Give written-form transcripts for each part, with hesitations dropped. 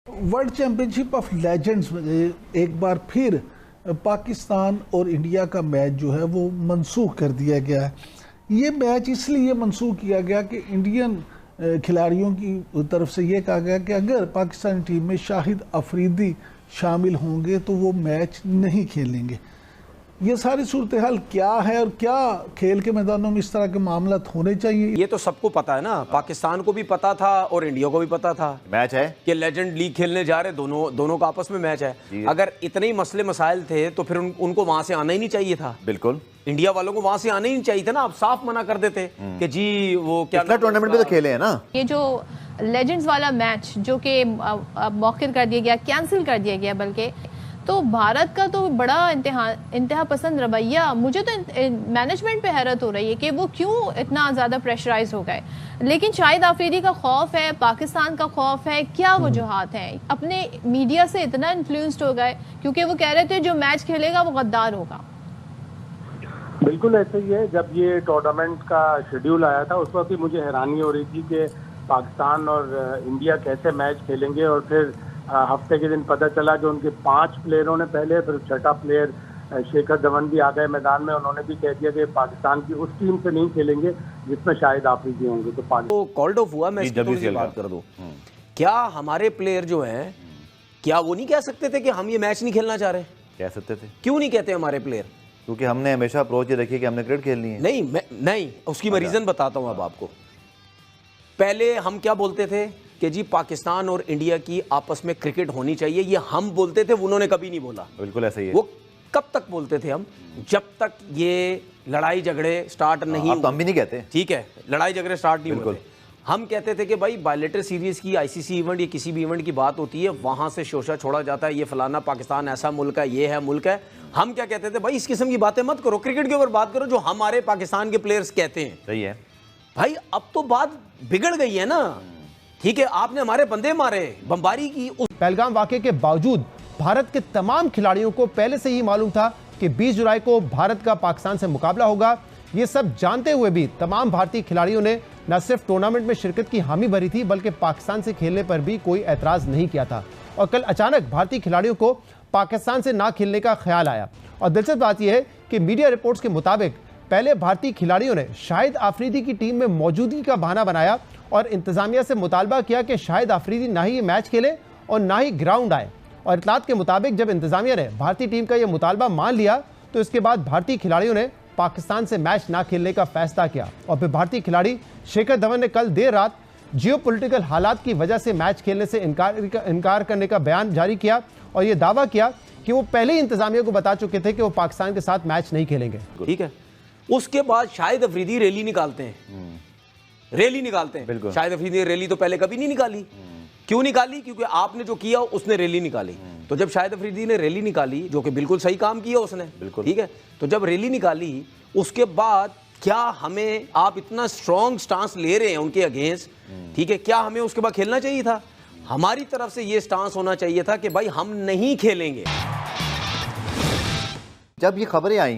World championship of legends में एक बार फिर पाकिस्तान और इंडिया का मैच जो है वो मनसूख कर दिया गया है। ये मैच इसलिए मनसूख किया गया कि इंडियन खिलाड़ियों की तरफ से ये कहा गया कि अगर पाकिस्तानी टीम में शाहिद अफरीदी शामिल होंगे तो वो मैच नहीं खेलेंगे। ये सारी सूरत हाल क्या है और क्या खेल के मैदानों में इस तरह के मामला होने चाहिए? ये तो सबको पता है ना, पाकिस्तान को भी पता था और इंडिया को भी पता था मैच है कि लेजेंड लीग खेलने जा रहे, दोनों का आपस में मैच है। अगर इतने ही मसले मसाइल थे तो फिर उनको वहां से आना ही नहीं चाहिए था। बिल्कुल, इंडिया वालों को वहां से आना ही नहीं चाहिए था ना। आप साफ मना कर देते कि जी वो क्या टूर्नामेंट में तो खेले हैं ना। ये जो लेजेंड्स वाला मैच जो कि मौखिर कर दिया गया, कैंसिल कर दिया गया, बल्कि तो भारत का तो बड़ा इंतहा पसंद रवैया, मुझे तो मैनेजमेंट पे हैरत हो रही है कि वो क्यों इतना ज़्यादा प्रेशराइज हो गए। लेकिन शाहिद आफरीदी का खौफ है, पाकिस्तान का खौफ है, क्या वजूहात हैं? अपने मीडिया से इतना इन्फ्लुएंस्ड हो गए क्योंकि वो कह रहे थे जो मैच खेलेगा वो गद्दार होगा। बिल्कुल ऐसे ही है। जब ये टूर्नामेंट का शेड्यूल आया था उस वक्त ही मुझे हैरानी हो रही थी कि पाकिस्तान और इंडिया कैसे मैच खेलेंगे, और फिर हफ्ते के दिन पता चला कि उनके 5 प्लेयरों ने पहले, फिर छठा प्लेयर शेखर धवन भी आ गए मैदान में। उन्होंने भी कह दिया कि पाकिस्तान की उस टीम से नहीं खेलेंगे जिसमें शाहिद आफरीदी होंगे। तो कॉल्ड ऑफ हुआ। मैं इसकी थोड़ी सी बात कर दूं, क्या हमारे प्लेयर जो हैं क्या वो नहीं कह सकते थे कि हम ये मैच नहीं खेलना चाह रहे? कह सकते थे। क्यों नहीं कहते हमारे प्लेयर? क्योंकि हमने हमेशा अप्रोच ये रखी कि हमने क्रिकेट खेलनी है। नहीं, उसकी मैं रीजन बताता हूं अब आपको। पहले हम क्या बोलते थे कि जी पाकिस्तान और इंडिया की आपस में क्रिकेट होनी चाहिए, ये हम बोलते थे, उन्होंने कभी नहीं बोला। बिल्कुल ऐसा ही है। वो कब तक बोलते थे हम? जब तक ये लड़ाई झगड़े स्टार्ट नहीं हुए। हम भी नहीं कहते, ठीक है, लड़ाई झगड़े स्टार्ट नहीं होते। हम कहते थे कि भाई बायलेटरल सीरीज की, आईसीसी इवेंट या किसी भी इवेंट की बात होती है, वहां से शोशा छोड़ा जाता है, ये फलाना पाकिस्तान ऐसा मुल्क है, ये है मुल्क है। हम क्या कहते थे, भाई इस किस्म की बातें मत करो, क्रिकेट के ऊपर बात करो जो हमारे पाकिस्तान के प्लेयर्स कहते हैं। सही है भाई, अब तो बात बिगड़ गई है ना। ठीक है, आपने हमारे बंदे मारे, बमबारी की। पहलगाम वाकये के बावजूद भारत के तमाम खिलाड़ियों को पहले से ही मालूम था कि 20 जुलाई को भारत का पाकिस्तान से मुकाबला होगा। ये सब जानते हुए भी तमाम भारतीय खिलाड़ियों ने न सिर्फ टूर्नामेंट में शिरकत की हामी भरी थी, बल्कि पाकिस्तान से खेलने पर भी कोई एतराज नहीं किया था। और कल अचानक भारतीय खिलाड़ियों को पाकिस्तान से ना खेलने का ख्याल आया। और दिलचस्प बात यह है कि मीडिया रिपोर्ट्स के मुताबिक पहले भारतीय खिलाड़ियों ने शाहिद आफरीदी की टीम में मौजूदगी का बहाना बनाया और इंतजामिया से मुतालबा किया कि शाहिद आफरीदी ना ही ये मैच खेले और ना ही ग्राउंड आए। और इतलात के मुताबिक जब इंतजामिया ने भारतीय टीम का यह मुतालबा मान लिया तो इसके बाद भारतीय खिलाड़ियों ने पाकिस्तान से मैच ना खेलने का फैसला किया। और फिर भारतीय खिलाड़ी शेखर धवन ने कल देर रात जियोपॉलिटिकल हालात की वजह से मैच खेलने से इनकार करने का बयान जारी किया और यह दावा किया कि वो पहले ही इंतजामिया को बता चुके थे कि वो पाकिस्तान के साथ मैच नहीं खेलेंगे। ठीक है, उसके बाद शाहिद अफरीदी रैली निकालते हैं, रैली निकालते हैं। शाहिद अफरीदी ने रैली तो पहले कभी नहीं निकाली। क्यों निकाली? क्योंकि आपने जो किया उसने रैली निकाली। तो जब शाहिद अफरीदी ने रैली निकाली, जो कि बिल्कुल सही काम किया उसने, ठीक है, तो जब रैली निकाली उसके बाद क्या हमें, आप इतना स्ट्रॉन्ग स्टांस ले रहे हैं उनके अगेंस्ट, ठीक है, क्या हमें उसके बाद खेलना चाहिए था? हमारी तरफ से ये स्टांस होना चाहिए था कि भाई हम नहीं खेलेंगे। जब ये खबरें आई,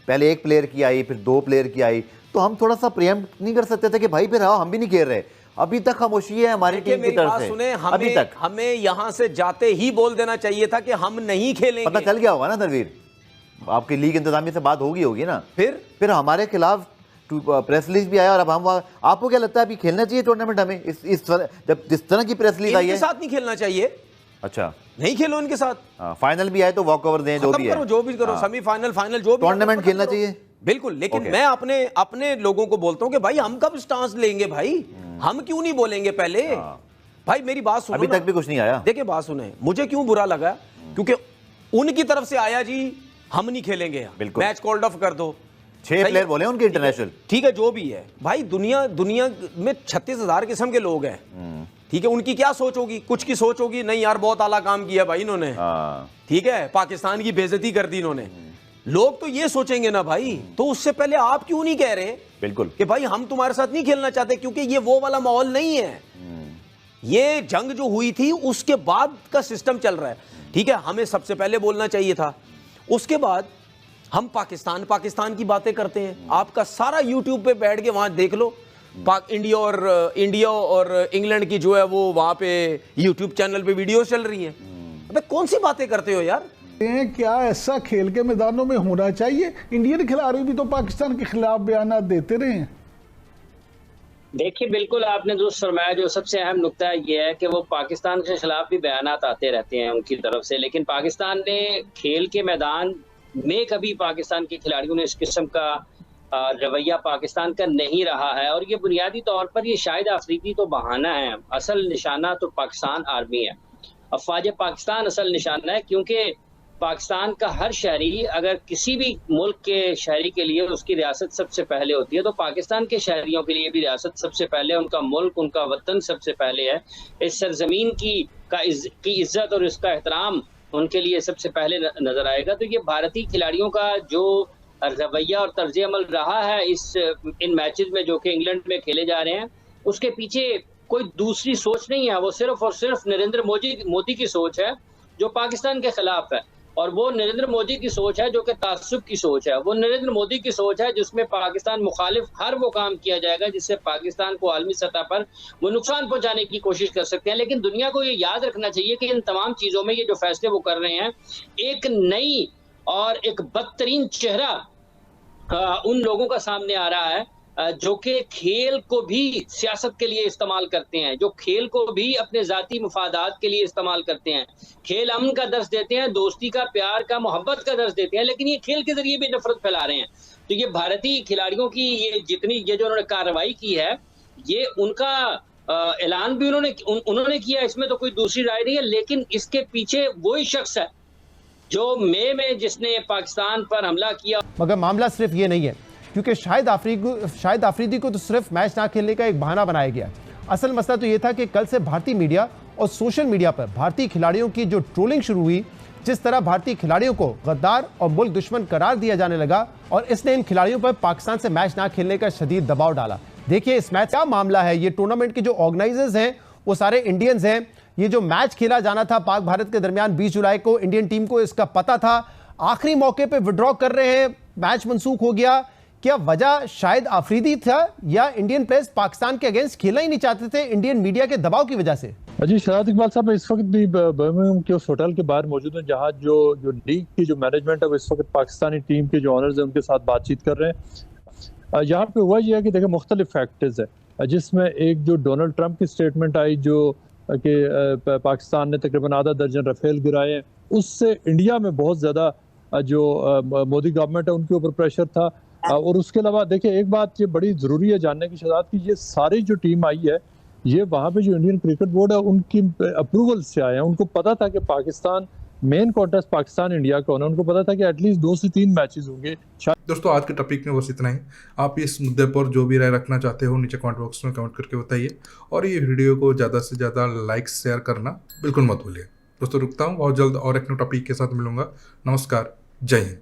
पहले 1 प्लेयर की आई, फिर 2 प्लेयर की आई, तो हम थोड़ा सा प्रिएम्प्ट नहीं कर सकते थे कि भाई फिर आओ हम भी नहीं खेल रहे? अभी तक खामोशी है हमारी टीम की तरफ से। सुने, अभी तक हमें यहां से जाते ही बोल देना चाहिए था कि हम नहीं खेलेंगे। पता चल गया होगा ना तनवीर, आपकी लीग इंतजामिया से बात होगी ना। फिर हमारे खिलाफ प्रेस रिलीज भी आया और अब हम, आपको क्या लगता है अभी खेलना चाहिए टूर्नामेंट हमें? जब जिस तरह की प्रेस रिलीज आई है, साथ नहीं खेलना चाहिए। अच्छा, नहीं खेलो इनके साथ। फाइनल भी आए तो वॉक ओवर दें, जो भी करो, सेमीफाइनल, फाइनल, जो भी टूर्नामेंट खेलना चाहिए। बिल्कुल, लेकिन मैं अपने लोगों को बोलता हूं कि भाई हम कब स्टांस लेंगे? भाई हम क्यों नहीं बोलेंगे पहले? भाई मेरी बात सुनो, अभी तक भी कुछ नहीं आया। देखिए बात सुने, मुझे क्यों बुरा लगा, क्योंकि उनकी तरफ से आया जी हम नहीं खेलेंगे, मैच कॉल्ड ऑफ कर दो। 6 प्लेयर बोले उनके इंटरनेशनल, ठीक है, जो भी है भाई, दुनिया में 36,000 किस्म के लोग हैं, ठीक है, उनकी क्या सोच होगी? कुछ की सोच होगी नहीं यार बहुत आला काम किया भाई इन्होंने, ठीक है, पाकिस्तान की बेइज्जती कर दी इन्होंने। लोग तो ये सोचेंगे ना भाई, तो उससे पहले आप क्यों नहीं कह रहे बिल्कुल कि भाई हम तुम्हारे साथ नहीं खेलना चाहते? क्योंकि ये वो वाला माहौल नहीं है। ये जंग जो हुई थी उसके बाद का सिस्टम चल रहा है, ठीक है, हमें सबसे पहले बोलना चाहिए था। उसके बाद हम पाकिस्तान की बातें करते हैं। आपका सारा यूट्यूब पे बैठ के वहां देख लो, इंडिया और इंग्लैंड की जो है वो वहां पे यूट्यूब चैनल पे वीडियोस चल रही हैं। अबे कौन सी बातें करते हो यार? क्या ऐसा खेल के मैदानों में होना चाहिए? इंडियन खिलाड़ी भी तो पाकिस्तान के खिलाफ बयान देते रहे हैं। देखिए, बिल्कुल आपने जो फरमाया, जो सबसे अहम नुकता ये है कि वो पाकिस्तान के खिलाफ भी बयानात आते रहते हैं उनकी तरफ से, लेकिन पाकिस्तान ने खेल के मैदान में कभी पाकिस्तान के खिलाड़ियों ने इस किस्म का रवैया पाकिस्तान का नहीं रहा है। और ये बुनियादी तौर पर ये शाहिद अफरीदी तो बहाना है, असल निशाना तो पाकिस्तान आर्मी है, अफवाज पाकिस्तान असल निशाना है। क्योंकि पाकिस्तान का हर शहरी, अगर किसी भी मुल्क के शहरी के लिए उसकी रियासत सबसे पहले होती है, तो पाकिस्तान के शहरियों के लिए भी रियासत सबसे पहले, उनका मुल्क, उनका वतन सबसे पहले है। इस सरजमीन की इज्जत और इसका एहतराम उनके लिए सबसे पहले नजर आएगा। तो ये भारतीय खिलाड़ियों का जो रवैया और तर्ज अमल रहा है इन मैचेस में जो कि इंग्लैंड में खेले जा रहे हैं, उसके पीछे कोई दूसरी सोच नहीं है। वो सिर्फ और सिर्फ नरेंद्र मोदी की सोच है जो पाकिस्तान के खिलाफ है, और वो नरेंद्र मोदी की सोच है जो कि तासुब की सोच है। वो नरेंद्र मोदी की सोच है जिसमें पाकिस्तान मुखालिफ हर वो काम किया जाएगा जिससे पाकिस्तान को आलमी सतह पर वो नुकसान पहुंचाने की कोशिश कर सकते हैं। लेकिन दुनिया को ये याद रखना चाहिए कि इन तमाम चीज़ों में ये जो फैसले वो कर रहे हैं, एक नई और एक बदतरीन चेहरा उन लोगों का सामने आ रहा है जो कि खेल को भी सियासत के लिए इस्तेमाल करते हैं, जो खेल को भी अपने ज़ाती मुफादात के लिए इस्तेमाल करते हैं। खेल अमन का दर्ज देते हैं, दोस्ती का, प्यार का, मोहब्बत का दर्ज देते हैं, लेकिन ये खेल के जरिए भी नफरत फैला रहे हैं। तो ये भारतीय खिलाड़ियों की ये जो उन्होंने कार्रवाई की है, ये उनका ऐलान भी उन्होंने किया, इसमें तो कोई दूसरी राय नहीं है। लेकिन इसके पीछे वही शख्स है जो मई में जिसने पाकिस्तान पर हमला किया। मगर मामला सिर्फ ये नहीं है, क्योंकि शाहिद आफरीदी को तो सिर्फ मैच ना खेलने का एक बहाना बनाया गया। असल मसला तो ये था कि कल से भारतीय मीडिया और सोशल मीडिया पर भारतीय खिलाड़ियों की जो ट्रोलिंग शुरू हुई, जिस तरह भारतीय खिलाड़ियों को गद्दार और मुल्क दुश्मन करार दिया जाने लगा, और इसने इन खिलाड़ियों पर पाकिस्तान से मैच ना खेलने का शदीद दबाव डाला। देखिए इस मैच का मामला है, ये टूर्नामेंट के जो ऑर्गेनाइजर्स हैं वो सारे इंडियंस हैं। ये जो मैच खेला जाना था पाक भारत के दरमियान 20 जुलाई को, इंडियन टीम को इसका पता था, आखिरी मौके पे विड्रॉ कर रहे हैं, मैच मनसूख हो गया। क्या वजह शाहिद आफरीदी था या इंडियन प्लेयर्स पाकिस्तान के अगेंस्ट खेलना ही नहीं चाहते थे इंडियन मीडिया के दबाव की वजह से? जी शहजाद इकबाल साहब इस वक्त भी बर्मिंघम के उस होटल के बाहर मौजूद हैं जहां जो लीग की जो मैनेजमेंट है वो इस वक्त पाकिस्तानी टीम के जो ऑनर्स हैं उनके साथ बातचीत कर रहे हैं। यहाँ पे हुआ यह है कि देखिए मुख्तलिफ फैक्टर्स है, जिसमें एक जो डोनाल्ड ट्रंप की स्टेटमेंट आई जो कि पाकिस्तान ने तकरीबन आधा दर्जन राफेल गिराए हैं, उससे इंडिया में बहुत ज़्यादा जो मोदी गवर्नमेंट है उनके ऊपर प्रेशर था। और उसके अलावा देखिए एक बात ये बड़ी ज़रूरी है जानने की शहजाद की, ये सारी जो टीम आई है ये वहाँ पे जो इंडियन क्रिकेट बोर्ड है उनकी अप्रूवल से आए हैं। उनको पता था कि Pakistan main contest Pakistan India का होना, उनको पता था कि एटलीस्ट 2 से 3 मैचेस होंगे। दोस्तों आज के टॉपिक में बस इतना ही। आप इस मुद्दे पर जो भी राय रखना चाहते हो नीचे कमेंट बॉक्स में कमेंट करके बताइए, और ये वीडियो को ज़्यादा से ज़्यादा लाइक शेयर करना बिल्कुल मत भूलिए। दोस्तों रुकता हूँ, बहुत जल्द और एक न्यू टॉपिक के साथ मिलूंगा। नमस्कार, जय हिंद।